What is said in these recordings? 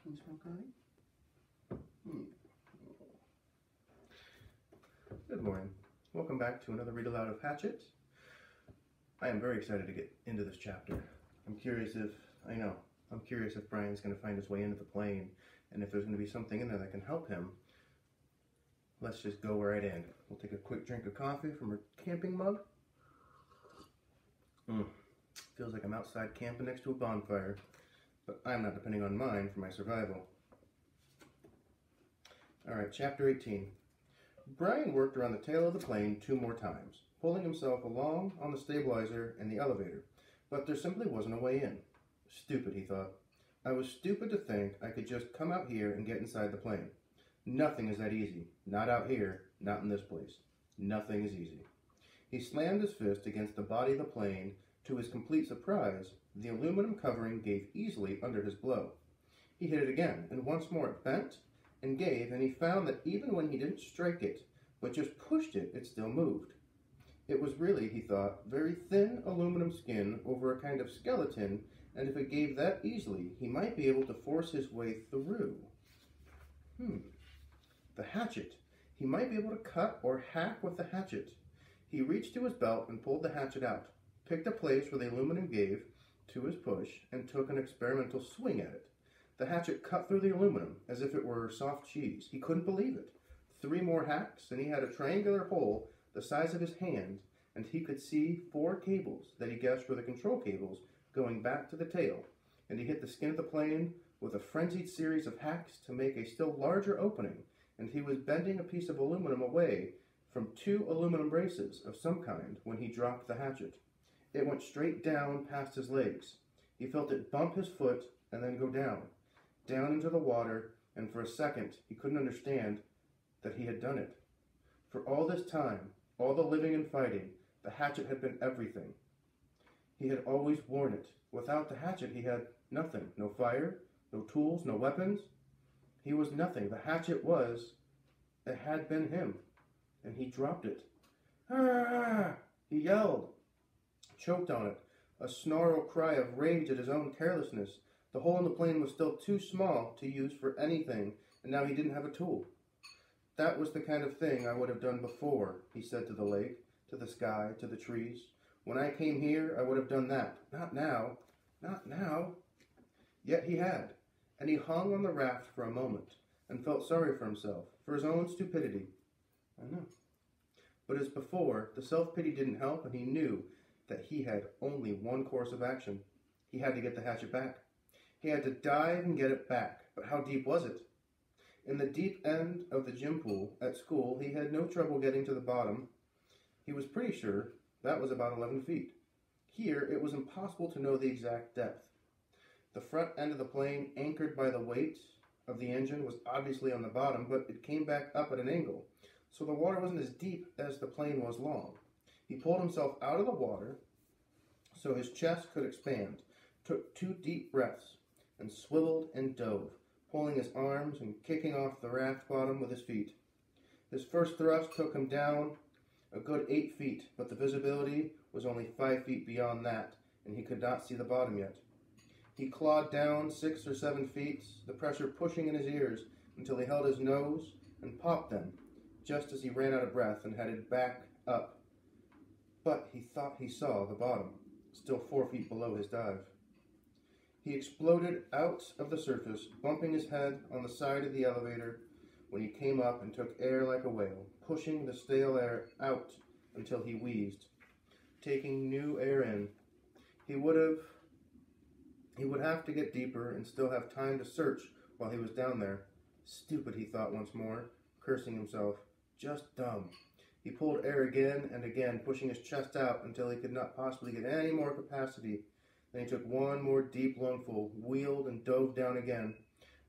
Can you smell coffee? Good morning. Welcome back to another read aloud of Hatchet. I am very excited to get into this chapter. I'm curious if Brian's going to find his way into the plane, and if there's going to be something in there that can help him. Let's just go right in. We'll take a quick drink of coffee from our camping mug. Feels like I'm outside camping next to a bonfire, but I'm not depending on mine for my survival. Alright, chapter 18. Brian worked around the tail of the plane 2 more times, pulling himself along on the stabilizer and the elevator, but there simply wasn't a way in. Stupid, he thought. I was stupid to think I could just come out here and get inside the plane. Nothing is that easy. Not out here, not in this place. Nothing is easy. He slammed his fist against the body of the plane. To his complete surprise, the aluminum covering gave easily under his blow. He hit it again, and once more it bent and gave, and he found that even when he didn't strike it, but just pushed it, it still moved. It was really, he thought, very thin aluminum skin over a kind of skeleton, and if it gave that easily, he might be able to force his way through. The hatchet. He might be able to cut or hack with the hatchet. He reached to his belt and pulled the hatchet out, picked a place where the aluminum gave to his push, and took an experimental swing at it. The hatchet cut through the aluminum as if it were soft cheese. He couldn't believe it. 3 more hacks, and he had a triangular hole the size of his hand, and he could see 4 cables that he guessed were the control cables going back to the tail, and he hit the skin of the plane with a frenzied series of hacks to make a still larger opening, and he was bending a piece of aluminum away from 2 aluminum braces of some kind when he dropped the hatchet. It went straight down past his legs. He felt it bump his foot and then go down into the water, and for a second he couldn't understand that he had done it. For all this time, all the living and fighting, the hatchet had been everything. He had always worn it. Without the hatchet he had nothing. No fire, no tools, no weapons. He was nothing. The hatchet had been him, and he dropped it. Ah! He yelled, choked on it, a snarl cry of rage at his own carelessness. The hole in the plane was still too small to use for anything, and now he didn't have a tool. That was the kind of thing I would have done before, he said to the lake, to the sky, to the trees. When I came here, I would have done that. Not now. Not now. Yet he had, and he hung on the raft for a moment, and felt sorry for himself, for his own stupidity. I know. But as before, the self-pity didn't help, and he knew that he had only one course of action. He had to get the hatchet back. He had to dive and get it back. But how deep was it? In the deep end of the gym pool at school, he had no trouble getting to the bottom. He was pretty sure that was about 11 feet. Here, it was impossible to know the exact depth. The front end of the plane, anchored by the weight of the engine, was obviously on the bottom, but it came back up at an angle, so the water wasn't as deep as the plane was long. He pulled himself out of the water so his chest could expand, took 2 deep breaths, and swiveled and dove, pulling his arms and kicking off the raft bottom with his feet. His first thrust took him down a good 8 feet, but the visibility was only 5 feet beyond that, and he could not see the bottom yet. He clawed down 6 or 7 feet, the pressure pushing in his ears until he held his nose and popped them, just as he ran out of breath and headed back up. But he thought he saw the bottom, still 4 feet below his dive. He exploded out of the surface, bumping his head on the side of the elevator when he came up and took air like a whale, pushing the stale air out until he wheezed, taking new air in. He would have to get deeper and still have time to search while he was down there. Stupid, he thought once more, cursing himself. Just dumb. He pulled air again and again, pushing his chest out until he could not possibly get any more capacity. Then he took 1 more deep lungful, wheeled, and dove down again.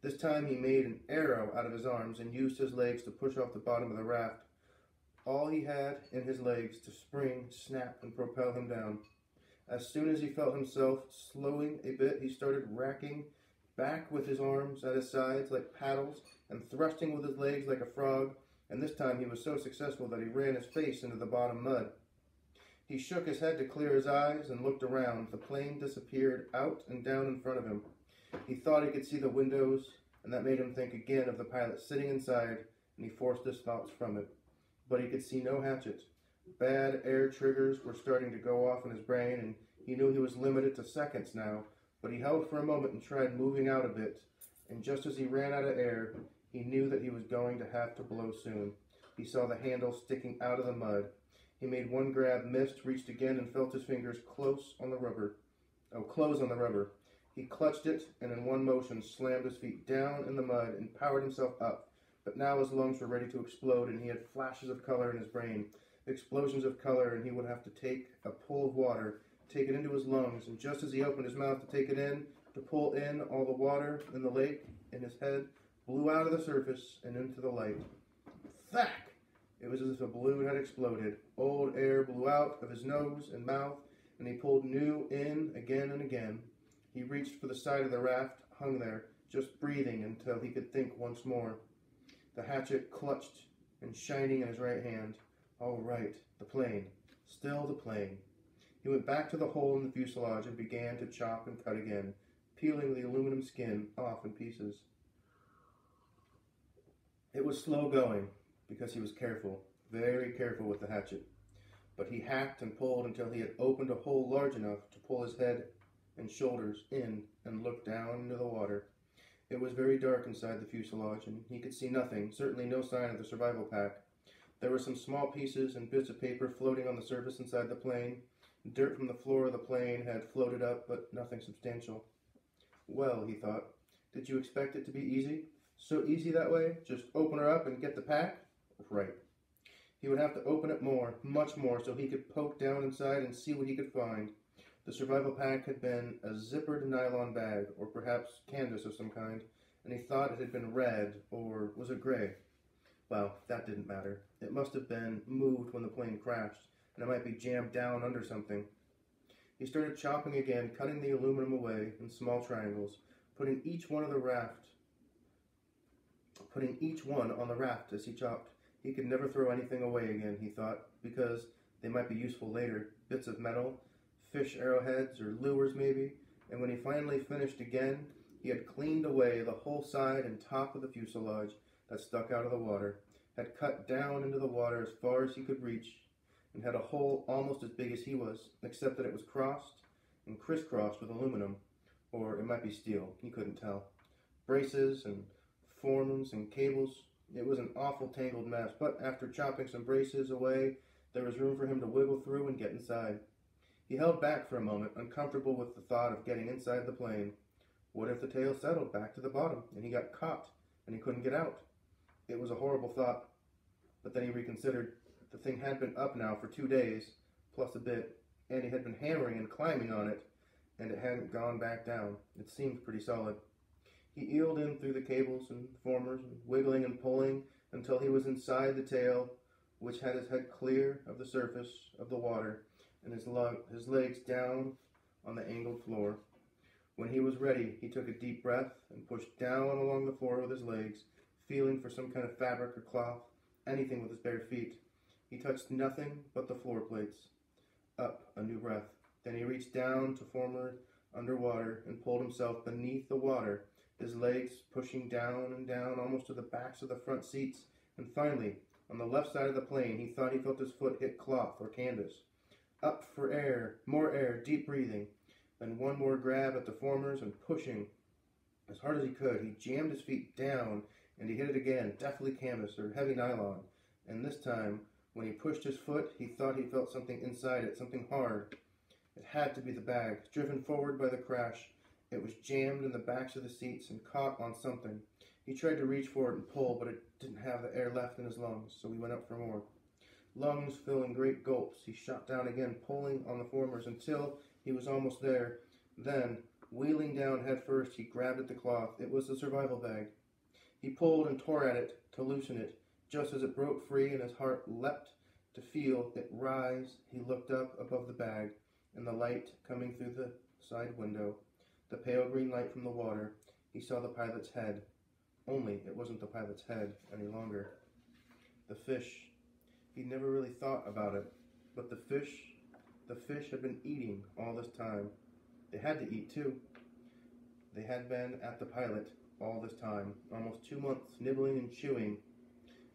This time he made an arrow out of his arms and used his legs to push off the bottom of the raft. All he had in his legs to spring, snap, and propel him down. As soon as he felt himself slowing a bit, he started racking back with his arms at his sides like paddles and thrusting with his legs like a frog, and this time he was so successful that he ran his face into the bottom mud. He shook his head to clear his eyes and looked around. The plane disappeared out and down in front of him. He thought he could see the windows and that made him think again of the pilot sitting inside, and he forced his thoughts from it. But he could see no hatchet. Bad air triggers were starting to go off in his brain, and he knew he was limited to seconds now, but he held for a moment and tried moving out a bit, and just as he ran out of air, he knew that he was going to have to blow soon. He saw the handle sticking out of the mud. He made one grab, missed, reached again, and felt his fingers close on the rubber. He clutched it, and in one motion slammed his feet down in the mud and powered himself up. But now his lungs were ready to explode, and he had flashes of color in his brain, explosions of color, and he would have to take a pull of water, take it into his lungs, and just as he opened his mouth to take it in, to pull in all the water in the lake, in his head, blew out of the surface and into the light. Thack! It was as if a balloon had exploded. Old air blew out of his nose and mouth, and he pulled new in again and again. He reached for the side of the raft, hung there, just breathing until he could think once more. The hatchet clutched and shining in his right hand. All right, the plane. Still the plane. He went back to the hole in the fuselage and began to chop and cut again, peeling the aluminum skin off in pieces. It was slow going, because he was careful, very careful with the hatchet. But he hacked and pulled until he had opened a hole large enough to pull his head and shoulders in and look down into the water. It was very dark inside the fuselage, and he could see nothing, certainly no sign of the survival pack. There were some small pieces and bits of paper floating on the surface inside the plane. Dirt from the floor of the plane had floated up, but nothing substantial. Well, he thought, did you expect it to be easy? So easy that way? Just open her up and get the pack? Right. He would have to open it more, much more, so he could poke down inside and see what he could find. The survival pack had been a zippered nylon bag, or perhaps canvas of some kind, and he thought it had been red, or was it gray? Well, that didn't matter. It must have been moved when the plane crashed, and it might be jammed down under something. He started chopping again, cutting the aluminum away in small triangles, putting each one on the raft as he chopped. He could never throw anything away again, he thought, because they might be useful later. Bits of metal, fish arrowheads, or lures maybe. And when he finally finished again, he had cleaned away the whole side and top of the fuselage that stuck out of the water, had cut down into the water as far as he could reach, and had a hole almost as big as he was, except that it was crossed and crisscrossed with aluminum, or it might be steel, he couldn't tell. Braces and forms and cables. It was an awful tangled mess, but after chopping some braces away, there was room for him to wiggle through and get inside. He held back for a moment, uncomfortable with the thought of getting inside the plane. What if the tail settled back to the bottom, and he got caught, and he couldn't get out? It was a horrible thought, but then he reconsidered. The thing had been up now for 2 days, plus a bit, and he had been hammering and climbing on it, and it hadn't gone back down. It seemed pretty solid. He eeled in through the cables and formers, wiggling and pulling until he was inside the tail, which had his head clear of the surface of the water and his legs down on the angled floor. When he was ready, he took a deep breath and pushed down along the floor with his legs, feeling for some kind of fabric or cloth, anything with his bare feet. He touched nothing but the floor plates. Up, a new breath. Then he reached down to forward underwater and pulled himself beneath the water, his legs pushing down and down almost to the backs of the front seats, and finally, on the left side of the plane, he thought he felt his foot hit cloth or canvas. Up for air, more air, deep breathing. Then one more grab at the formers and pushing as hard as he could. He jammed his feet down and he hit it again, definitely canvas or heavy nylon. And this time, when he pushed his foot, he thought he felt something inside it, something hard. It had to be the bag, driven forward by the crash. It was jammed in the backs of the seats and caught on something. He tried to reach for it and pull, but it didn't have the air left in his lungs, so he went up for more. Lungs filling great gulps, he shot down again, pulling on the formers until he was almost there. Then, wheeling down head first, he grabbed at the cloth. It was the survival bag. He pulled and tore at it to loosen it. Just as it broke free and his heart leapt to feel it rise, he looked up above the bag and the light coming through the side window. The pale green light from the water. He saw the pilot's head. Only it wasn't the pilot's head any longer. The fish. He'd never really thought about it. But the fish had been eating all this time. They had to eat too. They had been at the pilot. all this time, almost 2 months, nibbling and chewing,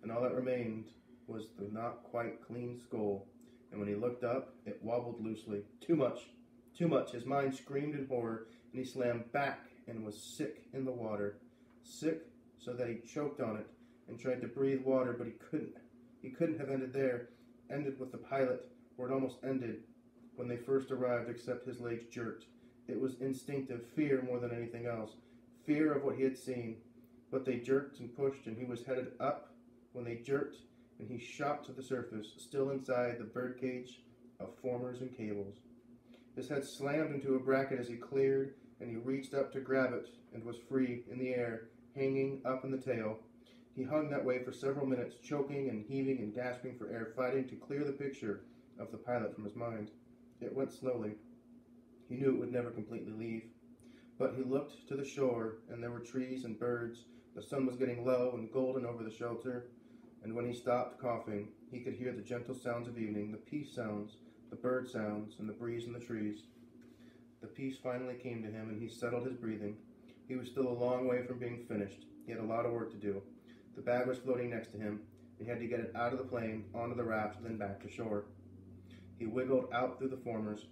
and all that remained was the not quite clean skull. And when he looked up, it wobbled loosely. Too much, too much. His mind screamed in horror, and he slammed back and was sick in the water. Sick so that he choked on it and tried to breathe water, but he couldn't. He couldn't have ended there, ended with the pilot, where it almost ended when they first arrived, except his legs jerked. It was instinctive, fear more than anything else. Fear of what he had seen. But they jerked and pushed, and he was headed up when they jerked, and he shot to the surface, still inside the birdcage of formers and cables. His head slammed into a bracket as he cleared, and he reached up to grab it, and was free in the air, hanging up in the tail. He hung that way for several minutes, choking and heaving and gasping for air, fighting to clear the picture of the pilot from his mind. It went slowly. He knew it would never completely leave. But he looked to the shore, and there were trees and birds. The sun was getting low and golden over the shelter, and when he stopped coughing, he could hear the gentle sounds of evening, the peace sounds, the bird sounds, and the breeze in the trees. The peace finally came to him, and he settled his breathing. He was still a long way from being finished. He had a lot of work to do. The bag was floating next to him. He had to get it out of the plane, onto the raft, and then back to shore. He wiggled out through the formers.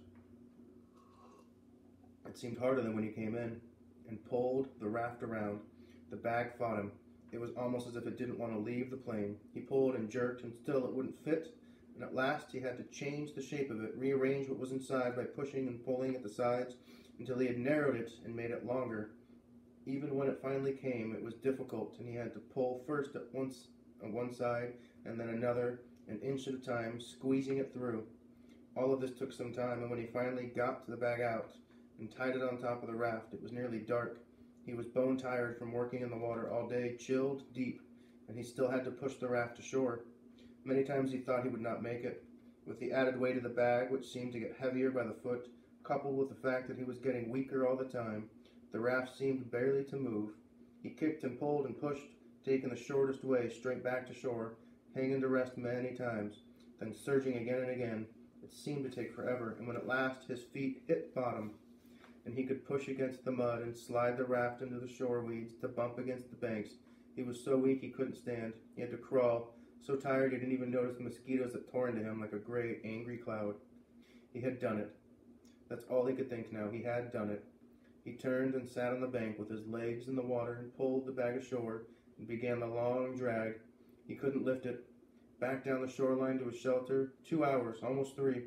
It seemed harder than when he came in, and pulled the raft around. The bag fought him. It was almost as if it didn't want to leave the plane. He pulled and jerked, and still it wouldn't fit, and at last he had to change the shape of it, rearrange what was inside by pushing and pulling at the sides until he had narrowed it and made it longer. Even when it finally came, it was difficult, and he had to pull first at once on one side and then another, an inch at a time, squeezing it through. All of this took some time, and when he finally got the bag out and tied it on top of the raft, it was nearly dark. He was bone tired from working in the water all day, chilled deep, and he still had to push the raft to shore. Many times he thought he would not make it. With the added weight of the bag, which seemed to get heavier by the foot, coupled with the fact that he was getting weaker all the time, the raft seemed barely to move. He kicked and pulled and pushed, taking the shortest way straight back to shore, hanging to rest many times, then surging again and again. It seemed to take forever, and when at last his feet hit bottom, and he could push against the mud and slide the raft into the shore weeds to bump against the banks, he was so weak he couldn't stand. He had to crawl, so tired he didn't even notice the mosquitoes that tore into him like a gray, angry cloud. He had done it. That's all he could think now. He had done it. He turned and sat on the bank with his legs in the water and pulled the bag ashore and began the long drag. He couldn't lift it. Back down the shoreline to his shelter, 2 hours, almost 3.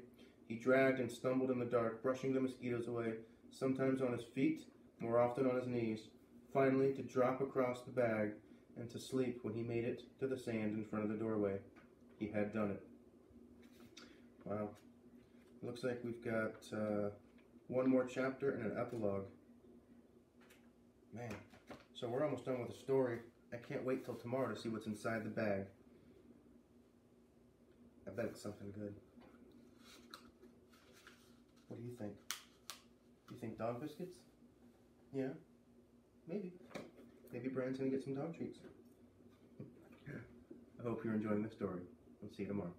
He dragged and stumbled in the dark, brushing the mosquitoes away, sometimes on his feet, more often on his knees, finally to drop across the bag and to sleep when he made it to the sand in front of the doorway. He had done it. Wow. Looks like we've got one more chapter and an epilogue. Man, so we're almost done with the story. I can't wait till tomorrow to see what's inside the bag. I bet it's something good. What do you think? Do you think dog biscuits? Yeah? Maybe. Maybe Brian's going to get some dog treats. I hope you're enjoying the story. We'll see you tomorrow.